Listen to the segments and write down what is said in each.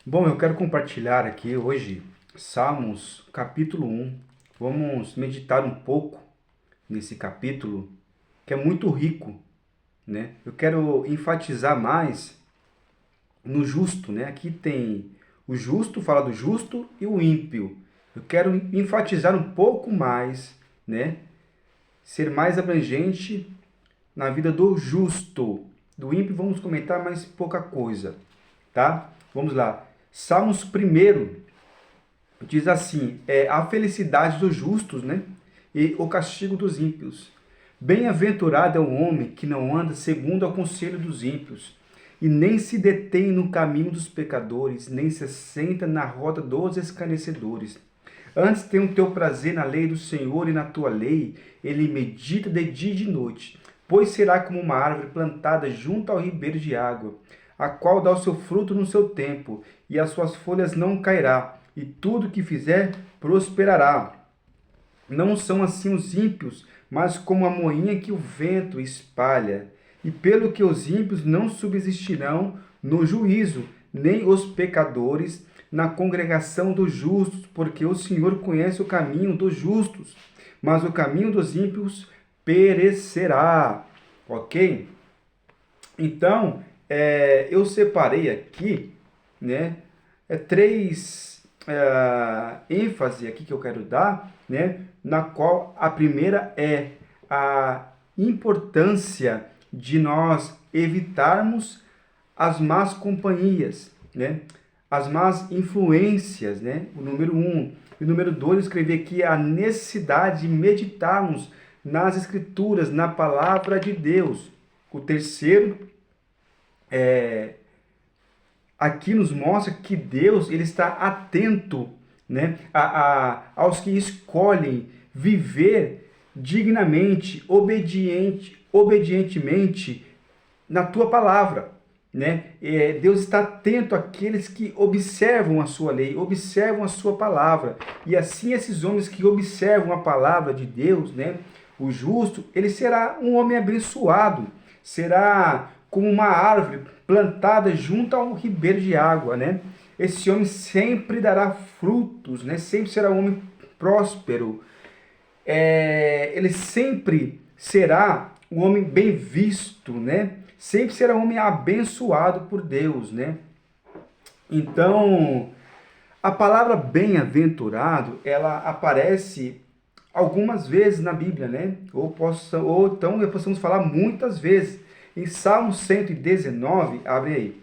Bom, eu quero compartilhar aqui hoje Salmos capítulo 1. Vamos meditar um pouco nesse capítulo que é muito rico, né? Eu quero enfatizar mais no justo, né? Aqui tem o justo, fala do justo e o ímpio. Eu quero enfatizar um pouco mais, né? Ser mais abrangente na vida do justo. Do ímpio vamos comentar mais pouca coisa, tá? Vamos lá. Salmos primeiro diz assim, a felicidade dos justos, né? E o castigo dos ímpios. Bem-aventurado é o homem que não anda segundo o conselho dos ímpios, e nem se detém no caminho dos pecadores, nem se assenta na roda dos escarnecedores. Antes tem o teu prazer na lei do Senhor, e na tua lei ele medita de dia e de noite. Pois será como uma árvore plantada junto ao ribeiro de água, a qual dá o seu fruto no seu tempo, e as suas folhas não cairá, e tudo que fizer prosperará. Não são assim os ímpios, mas como a moinha que o vento espalha. E pelo que os ímpios não subsistirão no juízo, nem os pecadores na congregação dos justos, porque o Senhor conhece o caminho dos justos, mas o caminho dos ímpios perecerá. Ok? Então, eu separei aqui, né, três ênfase aqui que eu quero dar, né, na qual a primeira é a importância de nós evitarmos as más companhias, né, as más influências, né, o número um. E o número dois, eu escrevi aqui a necessidade de meditarmos nas escrituras, na palavra de Deus. O terceiro, aqui nos mostra que Deus ele está atento, né, aos que escolhem viver dignamente, obedientemente na tua palavra. Né? Deus está atento àqueles que observam a sua lei, observam a sua palavra. E assim esses homens que observam a palavra de Deus, né, o justo, ele será um homem abençoado, será como uma árvore plantada junto a um ribeiro de água, né? Esse homem sempre dará frutos, né? Sempre será um homem próspero. Ele sempre será um homem bem visto, né? Sempre será um homem abençoado por Deus, né? Então, a palavra bem-aventurado, ela aparece algumas vezes na Bíblia, né? Ou então possamos falar muitas vezes. Em Salmo 119, abre aí.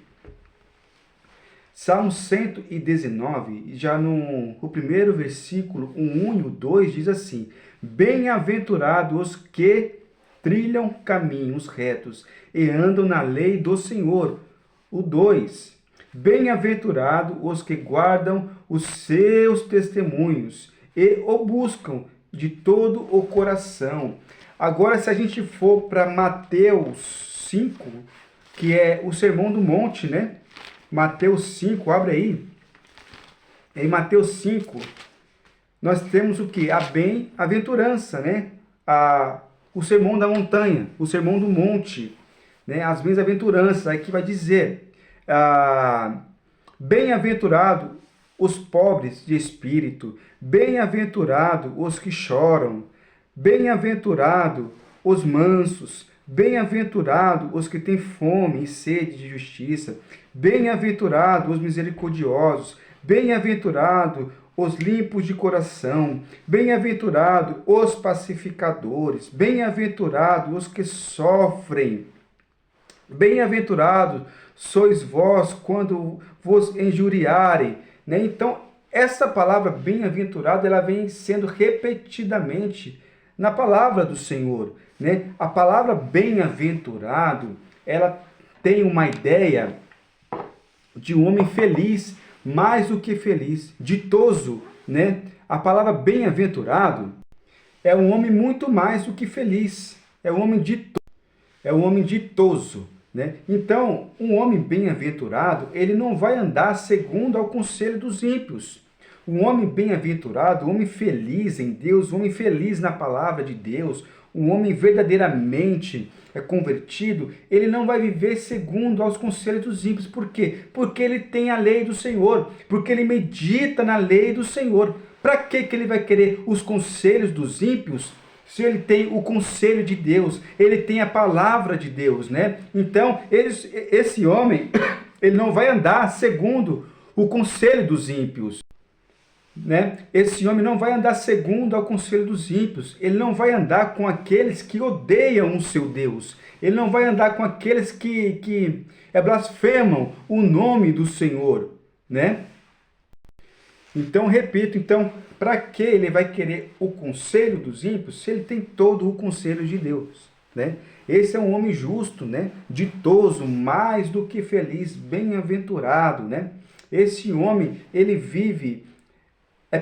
Salmo 119, já no primeiro versículo, o 1 e o 2, diz assim: Bem-aventurados os que trilham caminhos retos e andam na lei do Senhor. O 2, Bem-aventurados os que guardam os seus testemunhos e o buscam de todo o coração. Agora, se a gente for para Mateus 5, que é o Sermão do Monte, né? Mateus 5, abre aí. Em Mateus 5, nós temos o que? A bem-aventurança, né? O Sermão da Montanha, o Sermão do Monte, né? As bem-aventuranças, aqui vai dizer, bem-aventurado os pobres de espírito, bem-aventurado os que choram, bem-aventurado os mansos, bem-aventurado os que têm fome e sede de justiça, bem-aventurado os misericordiosos, bem-aventurado os limpos de coração, bem-aventurado os pacificadores, bem-aventurado os que sofrem, bem-aventurado sois vós quando vos injuriarem, né? Então, essa palavra bem-aventurado, ela vem sendo repetidamente na palavra do Senhor, né? A palavra bem-aventurado, ela tem uma ideia de um homem feliz, mais do que feliz, ditoso, né? A palavra bem-aventurado é um homem muito mais do que feliz, é um homem ditoso, né? Então, um homem bem-aventurado, ele não vai andar segundo ao conselho dos ímpios. Um homem bem-aventurado, um homem feliz em Deus, um homem feliz na palavra de Deus, um homem verdadeiramente é convertido, ele não vai viver segundo aos conselhos dos ímpios. Por quê? Porque ele tem a lei do Senhor, porque ele medita na lei do Senhor. Para que ele vai querer os conselhos dos ímpios? Se ele tem o conselho de Deus, ele tem a palavra de Deus, né? Então, esse homem, ele não vai andar segundo o conselho dos ímpios, né? Esse homem não vai andar segundo ao conselho dos ímpios, ele não vai andar com aqueles que odeiam o seu Deus, ele não vai andar com aqueles que blasfemam o nome do Senhor, né? Então, repito, para que ele vai querer o conselho dos ímpios se ele tem todo o conselho de Deus, né? Esse é um homem justo, né? Ditoso, mais do que feliz, bem-aventurado, né? Esse homem, ele vive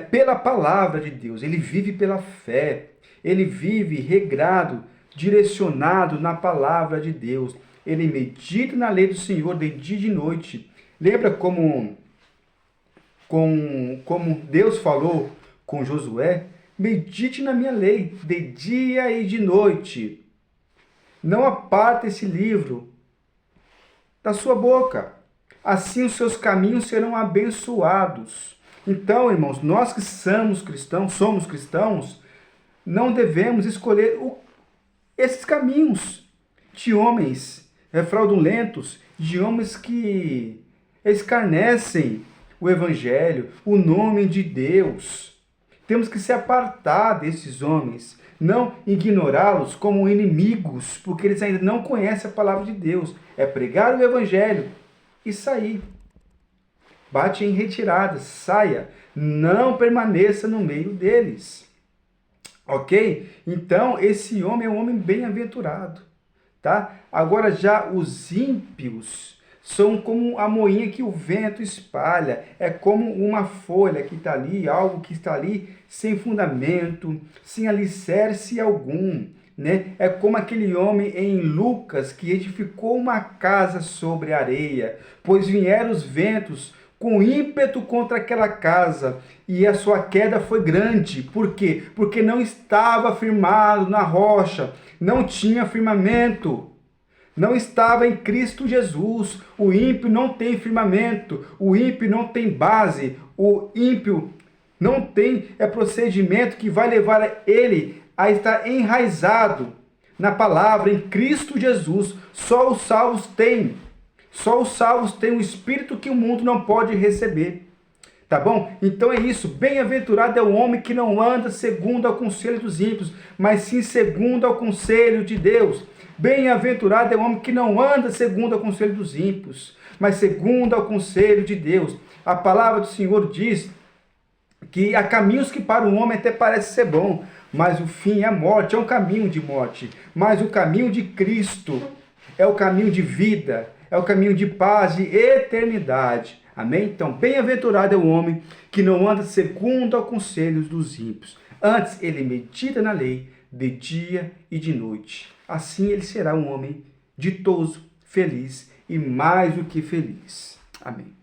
pela palavra de Deus, ele vive pela fé, ele vive regrado, direcionado na palavra de Deus. Ele medita na lei do Senhor de dia e de noite. Lembra como Deus falou com Josué? Medite na minha lei de dia e de noite. Não aparte esse livro da sua boca. Assim os seus caminhos serão abençoados. Então, irmãos, nós que somos cristãos, não devemos escolher esses caminhos de homens fraudulentos, de homens que escarnecem o Evangelho, o nome de Deus. Temos que se apartar desses homens, não ignorá-los como inimigos, porque eles ainda não conhecem a palavra de Deus. É pregar o Evangelho e sair. Bate em retirada, saia, não permaneça no meio deles. Ok? Então, esse homem é um homem bem-aventurado, tá? Agora, já os ímpios são como a moinha que o vento espalha, é como uma folha que está ali, algo que está ali sem fundamento, sem alicerce algum, né? É como aquele homem em Lucas que edificou uma casa sobre a areia, pois vieram os ventos com ímpeto contra aquela casa, e a sua queda foi grande. Por quê? Porque não estava firmado na rocha, não tinha firmamento, não estava em Cristo Jesus. O ímpio não tem firmamento, o ímpio não tem base, o ímpio não tem procedimento que vai levar ele a estar enraizado na palavra, em Cristo Jesus. Só os salvos têm. Só os salvos têm um espírito que o mundo não pode receber. Tá bom? Então é isso. Bem-aventurado é o homem que não anda segundo ao conselho dos ímpios, mas sim segundo ao conselho de Deus. Bem-aventurado é o homem que não anda segundo ao conselho dos ímpios, mas segundo ao conselho de Deus. A palavra do Senhor diz que há caminhos que para o homem até parece ser bom, mas o fim é a morte, é um caminho de morte. Mas o caminho de Cristo é o caminho de vida, é o caminho de paz e eternidade. Amém? Então, bem-aventurado é o homem que não anda segundo aos conselhos dos ímpios. Antes, ele medita na lei de dia e de noite. Assim, ele será um homem ditoso, feliz e mais do que feliz. Amém.